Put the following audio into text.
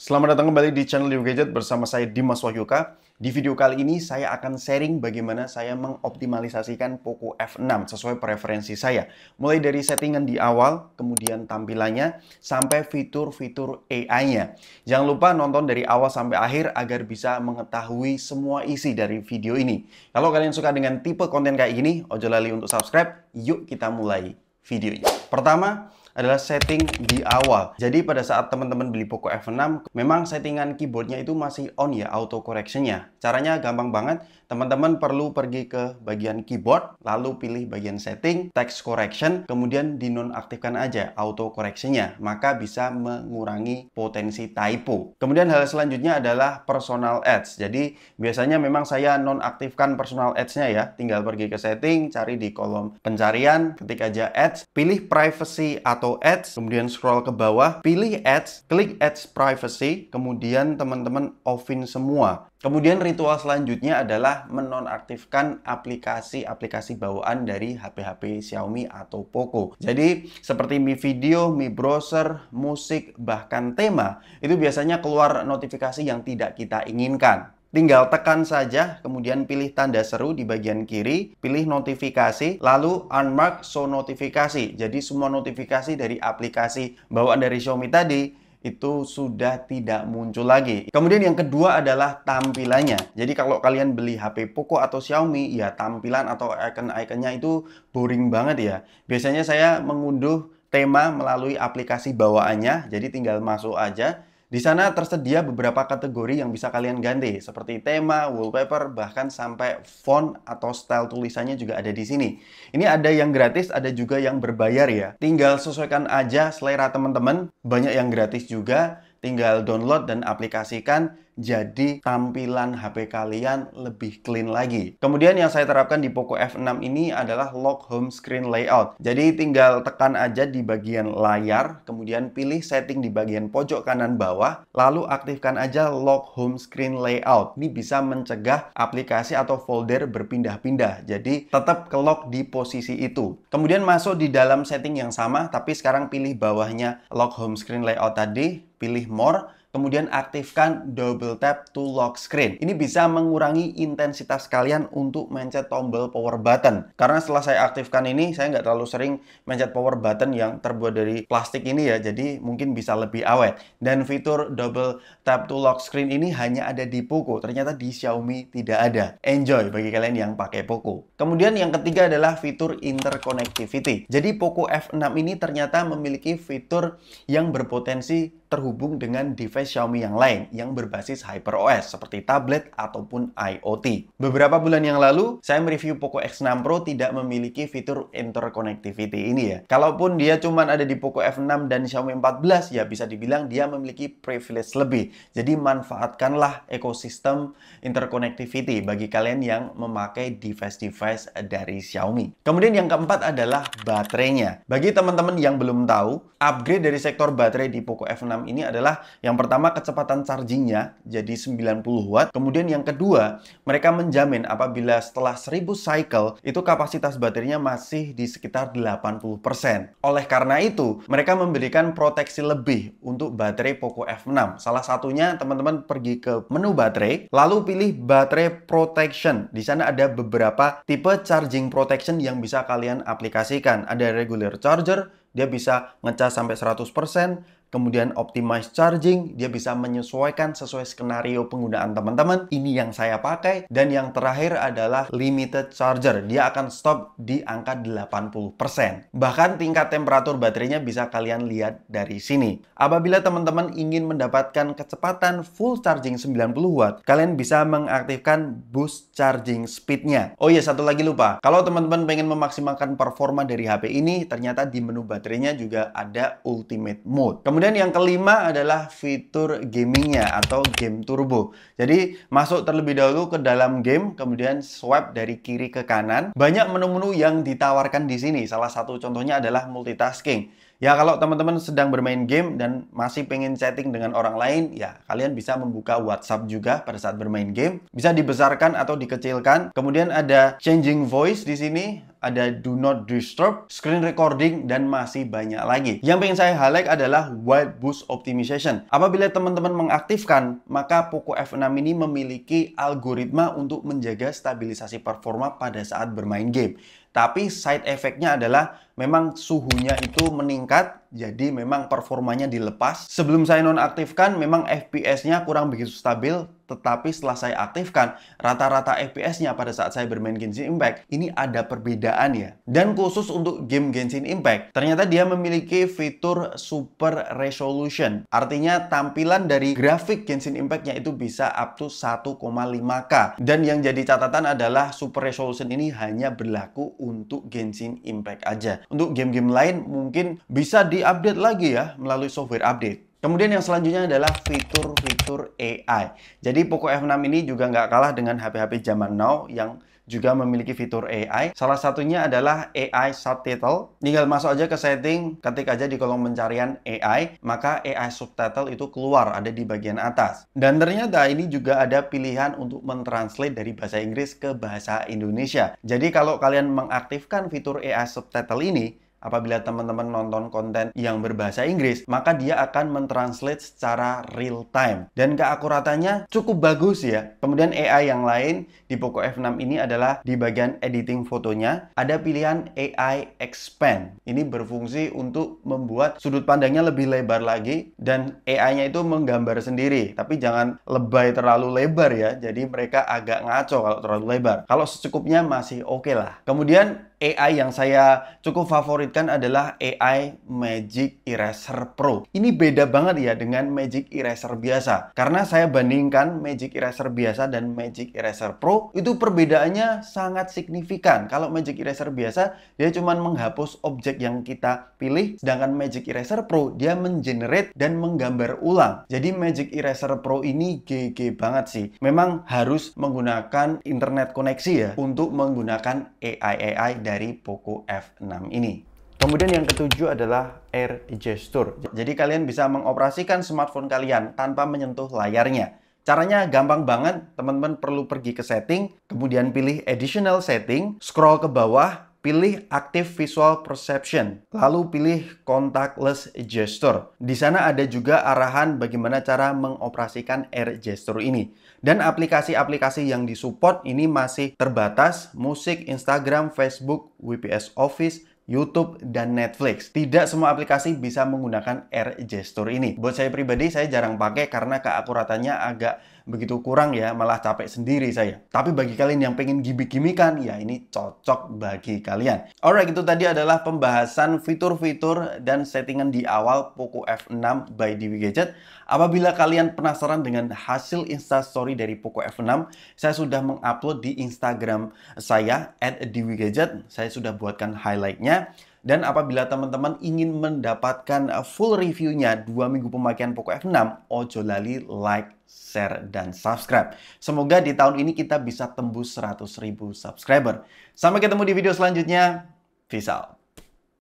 Selamat datang kembali di channel Leo Gadget bersama saya Dimas Wahyuka. Di video kali ini saya akan sharing bagaimana saya mengoptimalisasikan Poco F6 sesuai preferensi saya. Mulai dari settingan di awal, kemudian tampilannya, sampai fitur-fitur AI-nya. Jangan lupa nonton dari awal sampai akhir agar bisa mengetahui semua isi dari video ini. Kalau kalian suka dengan tipe konten kayak gini, ojo lali untuk subscribe. Yuk kita mulai videonya. Pertama adalah setting di awal. Jadi pada saat teman-teman beli Poco F6, memang settingan keyboardnya itu masih on ya, auto correction-nya. Caranya gampang banget. Teman-teman perlu pergi ke bagian keyboard, lalu pilih bagian setting, text correction, kemudian dinonaktifkan aja auto correction-nya. Maka bisa mengurangi potensi typo. Kemudian hal selanjutnya adalah personal ads. Jadi biasanya memang saya nonaktifkan personal ads-nya ya. Tinggal pergi ke setting, cari di kolom pencarian, ketik aja ads, pilih privacy atau ads, kemudian scroll ke bawah, pilih ads, klik ads privacy, kemudian teman-teman offin semua. Kemudian ritual selanjutnya adalah menonaktifkan aplikasi-aplikasi bawaan dari HP-HP Xiaomi atau Poco. Jadi seperti Mi Video, Mi Browser, musik, bahkan tema, itu biasanya keluar notifikasi yang tidak kita inginkan. Tinggal tekan saja, kemudian pilih tanda seru di bagian kiri, pilih notifikasi, lalu unmark show notifikasi. Jadi semua notifikasi dari aplikasi bawaan dari Xiaomi tadi itu sudah tidak muncul lagi. Kemudian yang kedua adalah tampilannya. Jadi kalau kalian beli HP Poco atau Xiaomi, ya tampilan atau icon-iconnya itu boring banget ya. Biasanya saya mengunduh tema melalui aplikasi bawaannya, jadi tinggal masuk aja. Di sana tersedia beberapa kategori yang bisa kalian ganti, seperti tema, wallpaper, bahkan sampai font atau style tulisannya juga ada di sini. Ini ada yang gratis, ada juga yang berbayar ya. Tinggal sesuaikan aja selera teman-teman. Banyak yang gratis juga, tinggal download dan aplikasikan. Jadi tampilan HP kalian lebih clean lagi. Kemudian yang saya terapkan di Poco F6 ini adalah lock home screen layout. Jadi tinggal tekan aja di bagian layar, kemudian pilih setting di bagian pojok kanan bawah, lalu aktifkan aja lock home screen layout. Ini bisa mencegah aplikasi atau folder berpindah-pindah. Jadi tetap ke lock di posisi itu. Kemudian masuk di dalam setting yang sama, tapi sekarang pilih bawahnya lock home screen layout tadi, pilih more. Kemudian aktifkan double tap to lock screen. Ini bisa mengurangi intensitas kalian untuk mencet tombol power button. Karena setelah saya aktifkan ini, saya nggak terlalu sering mencet power button yang terbuat dari plastik ini ya. Jadi mungkin bisa lebih awet. Dan fitur double tap to lock screen ini hanya ada di Poco. Ternyata di Xiaomi tidak ada. Enjoy bagi kalian yang pakai Poco. Kemudian yang ketiga adalah fitur interconnectivity. Jadi Poco F6 ini ternyata memiliki fitur yang berpotensi terhubung dengan device Xiaomi yang lain yang berbasis HyperOS seperti tablet ataupun IoT. Beberapa bulan yang lalu, saya mereview Poco X6 Pro tidak memiliki fitur interconnectivity ini ya. Kalaupun dia cuma ada di Poco F6 dan Xiaomi 14, ya bisa dibilang dia memiliki privilege lebih. Jadi manfaatkanlah ekosistem interconnectivity bagi kalian yang memakai device-device dari Xiaomi. Kemudian yang keempat adalah baterainya. Bagi teman-teman yang belum tahu, upgrade dari sektor baterai di Poco F6 ini adalah yang pertama kecepatan chargingnya jadi 90 watt. Kemudian yang kedua, mereka menjamin apabila setelah 1000 cycle itu kapasitas baterainya masih di sekitar 80%. Oleh karena itu, mereka memberikan proteksi lebih untuk baterai Poco F6. Salah satunya teman-teman pergi ke menu baterai, lalu pilih baterai protection. Di sana ada beberapa tipe charging protection yang bisa kalian aplikasikan. Ada regular charger, dia bisa ngecas sampai 100%, kemudian optimize charging, dia bisa menyesuaikan sesuai skenario penggunaan teman-teman. Ini yang saya pakai. Dan yang terakhir adalah limited charger. Dia akan stop di angka 80%. Bahkan tingkat temperatur baterainya bisa kalian lihat dari sini. Apabila teman-teman ingin mendapatkan kecepatan full charging 90 watt, kalian bisa mengaktifkan boost charging speed-nya. Oh iya, satu lagi lupa. Kalau teman-teman pengen memaksimalkan performa dari HP ini, ternyata di menu baterainya juga ada ultimate mode. Kemudian yang kelima adalah fitur gamingnya atau game turbo. Jadi masuk terlebih dahulu ke dalam game, kemudian swipe dari kiri ke kanan. Banyak menu-menu yang ditawarkan di sini. Salah satu contohnya adalah multitasking. Ya kalau teman-teman sedang bermain game dan masih pengen chatting dengan orang lain, ya kalian bisa membuka WhatsApp juga pada saat bermain game. Bisa dibesarkan atau dikecilkan. Kemudian ada changing voice di sini. ada do not disturb, screen recording, dan masih banyak lagi. Yang pengen saya highlight adalah while boost optimization. Apabila teman-teman mengaktifkan, maka Poco F6 ini memiliki algoritma untuk menjaga stabilisasi performa pada saat bermain game. Tapi side effect-nya adalah memang suhunya itu meningkat, jadi memang performanya dilepas. Sebelum saya nonaktifkan, memang FPS-nya kurang begitu stabil, tetapi setelah saya aktifkan, rata-rata FPS-nya pada saat saya bermain Genshin Impact, ini ada perbedaan ya. Dan khusus untuk game Genshin Impact, ternyata dia memiliki fitur Super Resolution. Artinya tampilan dari grafik Genshin Impact-nya itu bisa up to 1,5K. Dan yang jadi catatan adalah Super Resolution ini hanya berlaku untuk Genshin Impact aja. Untuk game-game lain mungkin bisa diupdate lagi ya melalui software update. Kemudian yang selanjutnya adalah fitur-fitur AI. Jadi Poco F6 ini juga nggak kalah dengan HP-HP zaman now yang juga memiliki fitur AI. Salah satunya adalah AI Subtitle. Tinggal masuk aja ke setting, ketik aja di kolom pencarian AI, maka AI Subtitle itu keluar, ada di bagian atas. Dan ternyata ini juga ada pilihan untuk mentranslate dari bahasa Inggris ke bahasa Indonesia. Jadi kalau kalian mengaktifkan fitur AI Subtitle ini, apabila teman-teman nonton konten yang berbahasa Inggris, maka dia akan mentranslate secara real time. Dan keakuratannya cukup bagus ya. Kemudian AI yang lain di Poco F6 ini adalah di bagian editing fotonya, ada pilihan AI Expand. Ini berfungsi untuk membuat sudut pandangnya lebih lebar lagi, dan AI-nya itu menggambar sendiri. Tapi jangan lebay terlalu lebar ya, jadi mereka agak ngaco kalau terlalu lebar. Kalau secukupnya masih oke lah. Kemudian AI yang saya cukup favoritkan adalah AI Magic Eraser Pro. Ini beda banget ya dengan Magic Eraser biasa. Karena saya bandingkan Magic Eraser biasa dan Magic Eraser Pro, itu perbedaannya sangat signifikan. Kalau Magic Eraser biasa, dia cuma menghapus objek yang kita pilih, sedangkan Magic Eraser Pro, dia mengenerate dan menggambar ulang. Jadi Magic Eraser Pro ini GG banget sih. Memang harus menggunakan internet koneksi ya, untuk menggunakan AI dari Poco F6 ini. Kemudian yang ketujuh adalah Air Gesture. Jadi kalian bisa mengoperasikan smartphone kalian tanpa menyentuh layarnya. Caranya gampang banget, teman-teman perlu pergi ke setting, kemudian pilih additional setting, scroll ke bawah, pilih Active Visual Perception, lalu pilih Contactless Gesture. Di sana ada juga arahan bagaimana cara mengoperasikan Air Gesture ini. Dan aplikasi-aplikasi yang disupport ini masih terbatas, musik, Instagram, Facebook, WPS Office, YouTube, dan Netflix. Tidak semua aplikasi bisa menggunakan Air Gesture ini. Buat saya pribadi, saya jarang pakai karena keakuratannya agak begitu kurang ya, malah capek sendiri saya. Tapi bagi kalian yang pengen gimmick-gimmickan, ya ini cocok bagi kalian. Alright, itu tadi adalah pembahasan fitur-fitur dan settingan di awal Poco F6 by Dewi Gadget. Apabila kalian penasaran dengan hasil Instastory dari Poco F6, saya sudah mengupload di Instagram saya @dewigadget. Saya sudah buatkan highlightnya. Dan apabila teman-teman ingin mendapatkan full reviewnya 2 minggu pemakaian Poco F6, ojo lali like, share, dan subscribe. Semoga di tahun ini kita bisa tembus 100.000 subscriber. Sampai ketemu di video selanjutnya. Peace out.